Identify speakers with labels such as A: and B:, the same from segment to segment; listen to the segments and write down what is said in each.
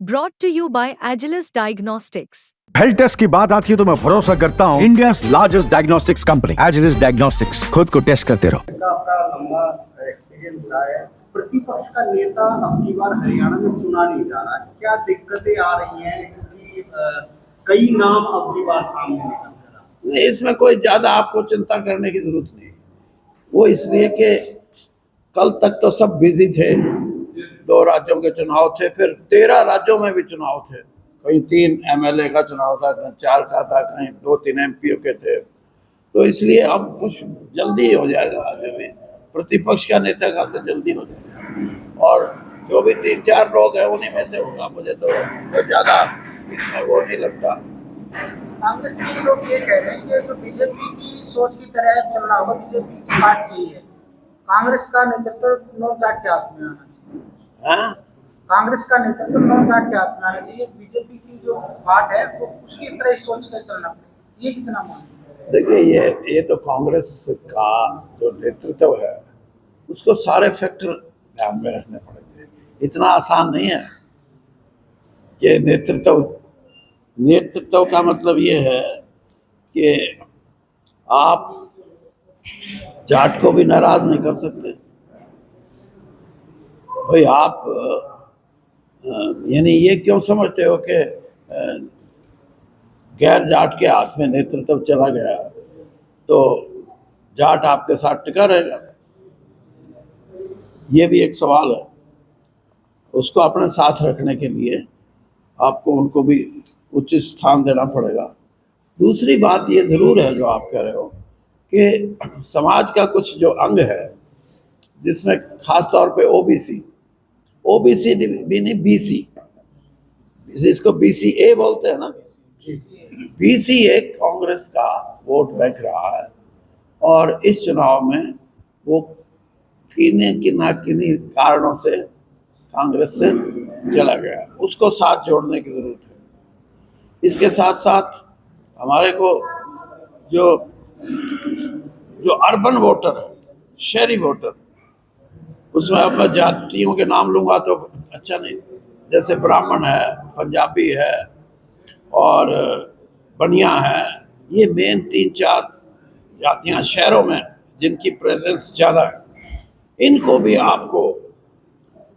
A: Brought to you by Agilus Diagnostics.
B: Health test की बात आती है तो मैं भरोसा करता हूँ India largest diagnostics company Agilus Diagnostics. खुद को टेस्ट करते रहो।
C: इसका अपना लंबा एक्सपीरियंस रहा है। प्रतिपक्ष का नेता अब की बार हरियाणा में चुना नहीं जा रहा है, क्या दिक्कतें आ रही हैं? क्योंकि कई नाम अब की बार सामने निकल रहा है।
D: इसमें कोई ज्यादा आपको चिंता करने की जरूरत नहीं। वो इसलिए कि कल तक तो सब बिजी थे, 2 राज्यों के चुनाव थे, फिर 13 राज्यों में भी चुनाव थे। कहीं 3 एमएलए का चुनाव था, कहीं 4 का था, कहीं 2-3 एमपीओ के थे। तो इसलिए अब कुछ जल्दी हो जाएगा। आगे भी प्रतिपक्ष का नेता का तो जल्दी हो जाएगा, और जो भी 3-4 लोग हैं उन्हीं में से होगा। मुझे तो ज्यादा इसमें वो नहीं लगता।
E: कांग्रेस के लोग ये कह रहे हैं कि जो बीजेपी की सोच की तरह चलना होगा, बीजेपी की बात यही है, कांग्रेस का नेतृत्व नौ चाट के हाथ में आना चाहिए।
D: हाँ,
E: कांग्रेस का नेतृत्व नौ चाट के हाथ में आना चाहिए। बीजेपी की जो बात है वो उसकी तरह ही सोच कर चलना पड़ेगा। ये कितना मानते हैं?
D: देखिए, ये तो कांग्रेस का जो नेतृत्व है उसको सारे फैक्टर ध्यान में रखने पड़ेंगे। इतना आसान नहीं है कि नेतृत्व का मतलब ये है कि आप जाट को भी नाराज नहीं कर सकते। भाई आप यानी ये क्यों समझते हो कि गैर जाट के हाथ में नेतृत्व चला गया तो जाट आपके साथ टिका रहेगा? ये भी एक सवाल है। उसको अपने साथ रखने के लिए आपको उनको भी उचित स्थान देना पड़ेगा। दूसरी बात ये ज़रूर है जो आप कह रहे हो कि समाज का कुछ जो अंग है, जिसमें खास तौर पे ओबीसी भी नहीं, बीसी, इसको बीसीए बोलते हैं ना, बीसीए कांग्रेस का वोट बैंक रहा है, और इस चुनाव में वो किन्हीं कारणों से कांग्रेस से चला गया। उसको साथ जोड़ने की जरूरत है। इसके साथ साथ हमारे को जो अर्बन वोटर है, शहरी वोटर, उसमें अब मैं जातियों के नाम लूंगा तो अच्छा नहीं, जैसे ब्राह्मण है, पंजाबी है और बनिया है, ये मेन 3-4 जातियां शहरों में जिनकी प्रेजेंस ज़्यादा है, इनको भी आपको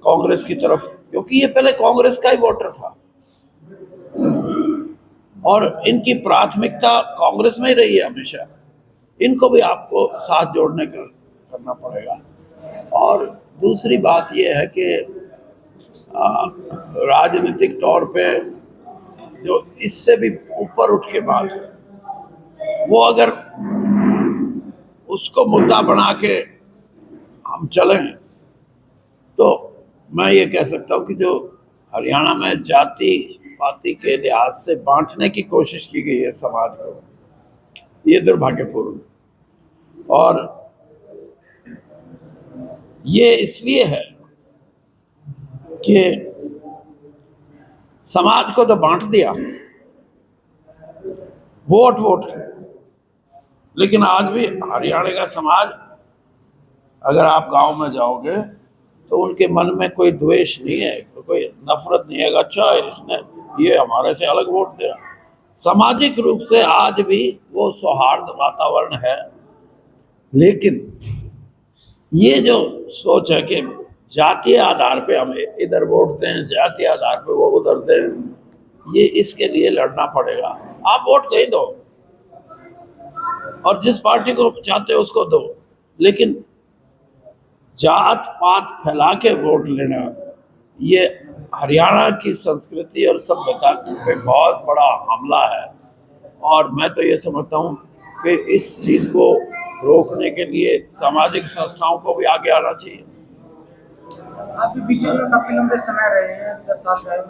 D: कांग्रेस की तरफ, क्योंकि ये पहले कांग्रेस का ही वोटर था और इनकी प्राथमिकता कांग्रेस में ही रही है हमेशा, इनको भी आपको साथ जोड़ने का करना पड़ेगा। और दूसरी बात ये है कि राजनीतिक तौर पे जो इससे भी ऊपर उठ के बात है, वो अगर उसको मुद्दा बना के हम चलें तो मैं ये कह सकता हूँ कि जो हरियाणा में जाति पाति के लिहाज से बांटने की कोशिश की गई है समाज को, ये दुर्भाग्यपूर्ण है। और ये इसलिए है कि समाज को तो बांट दिया वोट, लेकिन आज भी हरियाणा का समाज, अगर आप गांव में जाओगे तो उनके मन में कोई द्वेष नहीं है, कोई नफरत नहीं है। अच्छा, इसने ये हमारे से अलग वोट दिया। सामाजिक रूप से आज भी वो सौहार्द वातावरण है, लेकिन ये जो सोच है कि जातीय आधार पे हम इधर वोट दें, जातीय आधार पे वो उधर दें, ये इसके लिए लड़ना पड़ेगा। आप वोट कहीं दो और जिस पार्टी को चाहते हो उसको दो, लेकिन जात पात फैला के वोट लेना, ये हरियाणा की संस्कृति और सभ्यता पे बहुत बड़ा हमला है। और मैं तो ये समझता हूँ कि इस चीज़ को रोकने के लिए सामाजिक संस्थाओं को भी आगे आना चाहिए।
E: आप भी बीजेपी में काफी लंबे समय रहे हैं, 10 साल रहे हैं।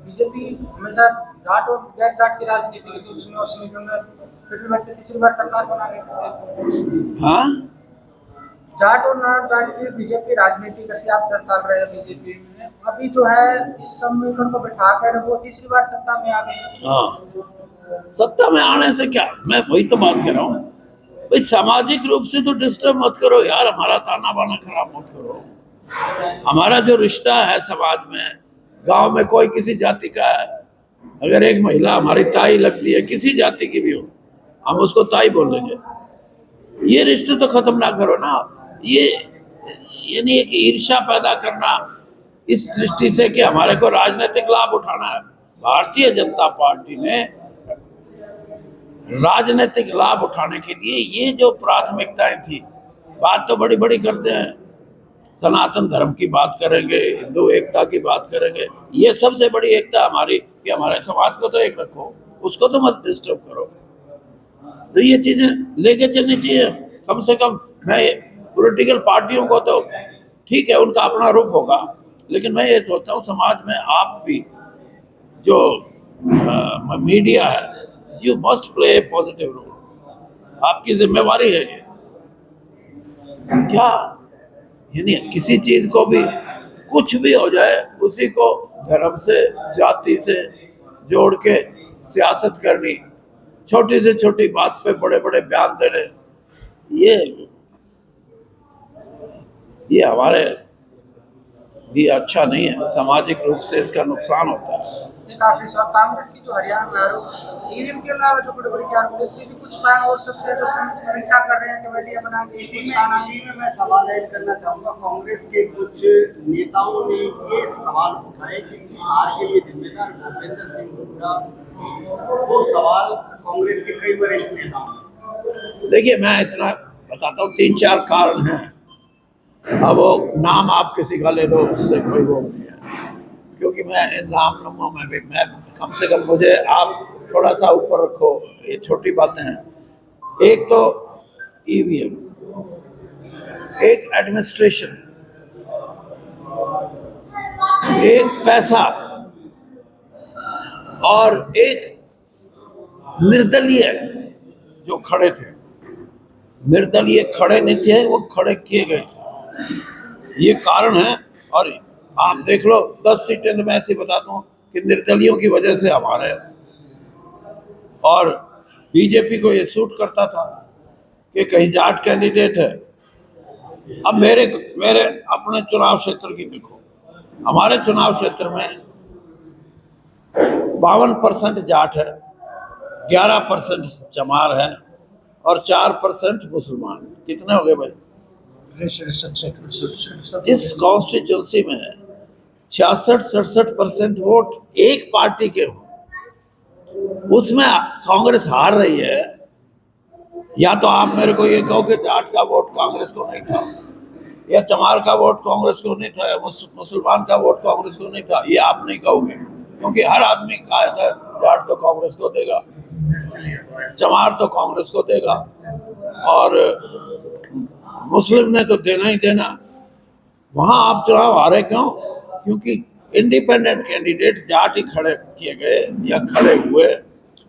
E: बीजेपी हमेशा जाट और गैर जाट की राजनीति की थी, उसमें फिर भी बैठते तीसरी बार सरकार बना गई।
D: हाँ,
E: जाट और नॉन जाट की बीजेपी राजनीति करती है। आप 10 साल रहे बीजेपी में, अभी जो है इस समीकरण को बिठाकर वो तीसरी बार सत्ता में आ गए।
D: हाँ, सत्ता में आने से क्या, मैं वही तो बात कर रहा हूँ भाई, सामाजिक रूप से तो डिस्टर्ब मत करो यार, हमारा ताना बाना खराब मत करो। हमारा जो रिश्ता है समाज में गांव में कोई किसी जाति का है, अगर एक महिला हमारी ताई लगती है, किसी जाति की भी हो, हम उसको ताई बोलेंगे। ये रिश्ते तो खत्म ना करो ना। ये नहीं है कि ईर्ष्या पैदा करना इस दृष्टि से कि हमारे को राजनीतिक लाभ उठाना है। भारतीय जनता पार्टी ने राजनीतिक लाभ उठाने के लिए ये जो प्राथमिकताएं थी, बात तो बड़ी बड़ी करते हैं, सनातन धर्म की बात करेंगे, हिंदू एकता की बात करेंगे। ये सबसे बड़ी एकता हमारी कि हमारे समाज को तो एक रखो, उसको तो मत डिस्टर्ब करो। तो ये चीजें लेके चलनी चाहिए। कम से कम मैं पॉलिटिकल पार्टियों को तो ठीक है, उनका अपना रुख होगा, लेकिन मैं ये सोचता हूँ समाज में आप भी जो मीडिया है, you must play a positive role. आपकी जिम्मेवारी है ये। क्या यानी किसी चीज को भी कुछ भी हो जाए उसी को धर्म से जाति से जोड़ के सियासत करनी, छोटी से छोटी बात पे बड़े बड़े बयान देने, ये हमारे लिए अच्छा नहीं है। सामाजिक रूप से इसका नुकसान होता है।
E: काफी सब कांग्रेस की जो हरियाणा में आरोप ईवीएम के अलावा जो बड़े बड़े आरोप, इससे भी कुछ कारण हो सकते हैं जो समीक्षा कर रहे हैं कमेटियां बना के।
C: इसी में मैं सवाल ऐड करना चाहूंगा। कांग्रेस के कुछ नेताओं ने ये सवाल उठाए कि इस हार के लिए जिम्मेदार भूपेंद्र सिंह हुड्डा। वो सवाल कांग्रेस के कई वरिष्ठ नेताओं ने।
D: देखिए, मैं इतना बताता हूँ, 3-4 कारण हैं। अब वो नाम आप किसी का ले दो, उससे कोई वो नहीं है, क्योंकि मैं इन नामों में भी मैं कम से कम, मुझे आप थोड़ा सा ऊपर रखो, ये छोटी बातें हैं। एक तो ईवीएम, एक एडमिनिस्ट्रेशन, एक पैसा और एक निर्दलीय जो खड़े थे। निर्दलीय खड़े नहीं थे, वो खड़े किए गए थे। ये कारण है। और आप देख लो, 10 सीटें तो मैं ऐसे बता दूं कि निर्दलियों की वजह से हमारे, और बीजेपी को ये सूट करता था कि कहीं जाट कैंडिडेट है। अब मेरे अपने चुनाव क्षेत्र की देखो, हमारे चुनाव क्षेत्र में 52% जाट है, 11% चमार है और 4% मुसलमान। कितने हो गए भाई? जिस कॉन्स्टिट्यूंसी में 66-67% वोट एक पार्टी के हो, उसमें कांग्रेस हार रही है। या तो आप मेरे को ये कहो कि जाट का वोट कांग्रेस को नहीं था, या चमार का वोट कांग्रेस को नहीं था, या मुसलमान का वोट कांग्रेस को नहीं था, ये आप नहीं कहोगे, क्योंकि हर आदमी कहा था जाट तो कांग्रेस को देगा, चमार तो कांग्रेस को देगा, और मुस्लिम ने तो देना ही देना। वहां आप चुनाव हारे क्यों? क्योंकि इंडिपेंडेंट कैंडिडेट जाट ही खड़े किए गए या खड़े हुए,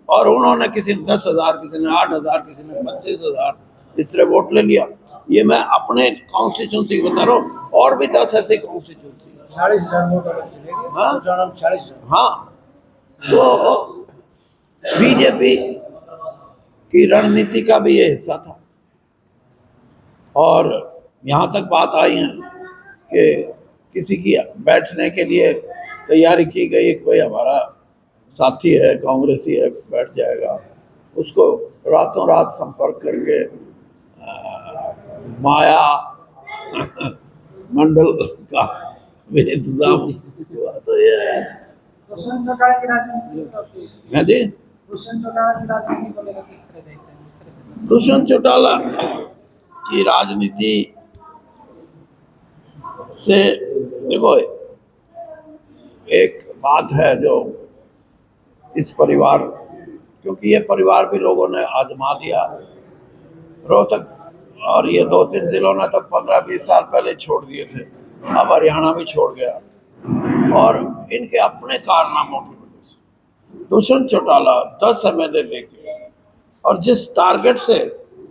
D: और उन्होंने किसी ने 10,000, किसी ने 8,000, किसी ने 25,000 इस तरह वोट ले लिया। ये मैं अपने कॉन्स्टिट्यूंसी बता रहा हूँ, और भी 10 ऐसे कॉन्स्टिट्यूंसी।
E: 40,000 वोट।
D: हाँ, तो बीजेपी की रणनीति का भी ये हिस्सा था। और यहाँ तक बात आई है कि किसी की बैठने के लिए तैयारी की गई कि भाई हमारा साथी है, कांग्रेसी है, बैठ जाएगा, उसको रातों रात संपर्क करके माया मंडल का भी इंतजाम हुआ। तो ये है
E: दुष्यंत चौटाला की राजनीति
D: है जी।
E: दुष्यंत चौटाला की राजनीति को लेकर किस तरह देखते हैं?
D: दुष्यंत चौटाला की राजनीति से देखो, एक बात है जो इस परिवार, क्योंकि ये परिवार भी लोगों ने आजमा दिया, रोहतक और ये 2-3 जिलों ने तो 15-20 साल पहले छोड़ दिए थे, अब हरियाणा भी छोड़ गया, और इनके अपने कारनामों की वजह से दुष्यंत चौटाला 10 एमएलए लेके, और जिस टारगेट से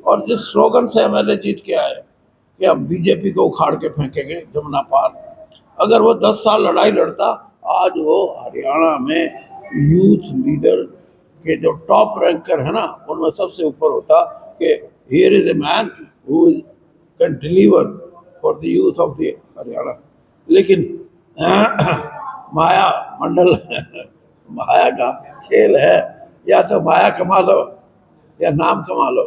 D: और जिस स्लोगन से एमएलए जीत के आए कि हम बीजेपी को उखाड़ के फेंकेंगे जमुना पार, अगर वो 10 साल लड़ाई लड़ता, आज वो हरियाणा में यूथ लीडर के जो टॉप रैंकर है ना, उनमें सबसे ऊपर होता कि here is a man who can deliver for the youth of the Haryana. लेकिन माया मंडल माया का खेल है, या तो माया कमा लो या नाम कमा लो।